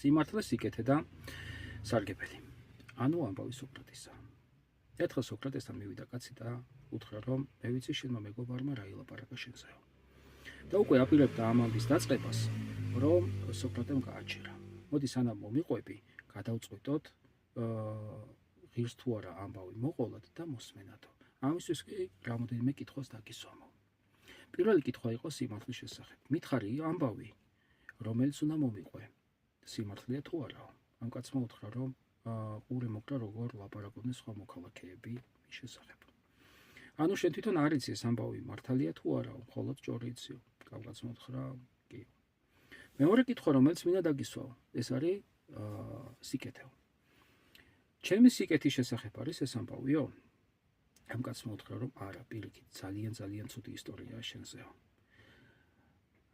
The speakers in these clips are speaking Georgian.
სიმართლე, სიკეთე და სარგებელი. ანუ ამბავი სოკრატისა. ერთხელ სოკრატესთან მივიდა კაცი და უთხრა, რომ მე ვიცი შენმა მეგობარმა რა ილაპარაკა შენზეო. და უკვე აპირებდა ამ ამბის დაწყებას, რომ სოკრატემ გააჩერა. მოდი სანამ მომიყვები, გადავწყვიტოთ ღირს თუ არა ამბავი მოყოლად და მოსმენადო. ამისთვის კი რამოდენიმე კითხვას დაგისვამო. პირველი კითხვა იყო სიმართლის შესახებ. მითხარი ამბავი, რომელიც უნდა მომიყვე. სიმართლეა თუ არაო? ამ კაცმა უთხრა, რომ ყურე მოკრა როგორ ლაპარაკობდნენ სხვა მოქალაქეები მის შესახებ. ანუ შენ თვითონ არ იცი ეს ამბავი მართალია თუ არაო, მხოლოდ ჭორი იციო. კაცმა უთხრა, კი. მეორე კითხვა, რომელიც მინდა დაგისვაო, ეს არის სიკეთეო. ჩემი სიკეთის შესახებ არის ეს ამბავიო? ამ კაცმა უთხრა, რომ არა, პირიქით, ძალიან ცუდი ისტორიაა შენზეო.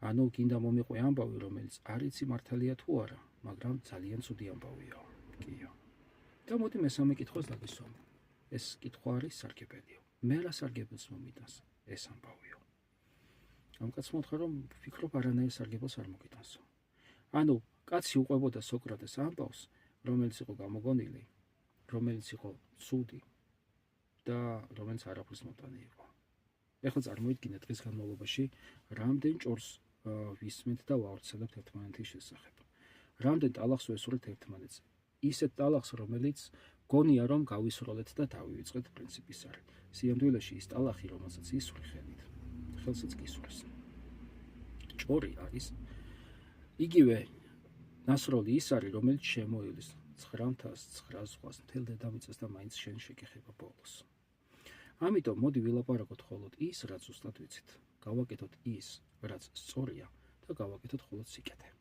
ანუ გინდა მომიყვე ამბავი, რომელიც არ იცი მართალია თუ არა, მაგრამ ძალიან ცუდი ამბავიო. კიო. და მოდი მესამე კითხვას დაგისვამო. ეს კითხვა არის სარგებელიო. მე რა სარგებელს მომიტანს ეს ამბავიო? ამ კაცმა უთხრა, რომ ფიქრობ არანაირ სარგებელს არ მოგიტანსო. ანუ კაცი უყვებოდა სოკრატეს ამბავს, რომელიც იყო გამოგონილი, რომელიც იყო ცუდი და რომელიც არაფრის მოტანი იყო. ეხლა წარმოიდგინეთ დღის განმავლობაში რამდენ ჭორს ვისმენთ და ვავრცელებთ ერთმანეთის შესახებ. რამდენ ტალახს ვესურვებთ ერთმანეთს. ისეთ ტალახს, რომელიც გონია რომ გავისროლეთ და დავივიწყეთ პრინციპის არის. სიამდვილეში ის ტალახი, რომელსაც ისვრიხებით, ხელსაც გისურს. ჭორი არის იგივე ნასროლი ის არის, რომელიც შემოილის 9-ს, 9 ზღვას, მთელ დედამიწას და მაინც შენ შეგეხება ბოლოს. ამიტომ მოდი ვილაპარაკოთ მხოლოდ ის, რაც ზუსტად ვიცით. გავაკეთოთ ის, რაც სწორია და გავაკეთოთ მხოლოდ სიკეთე.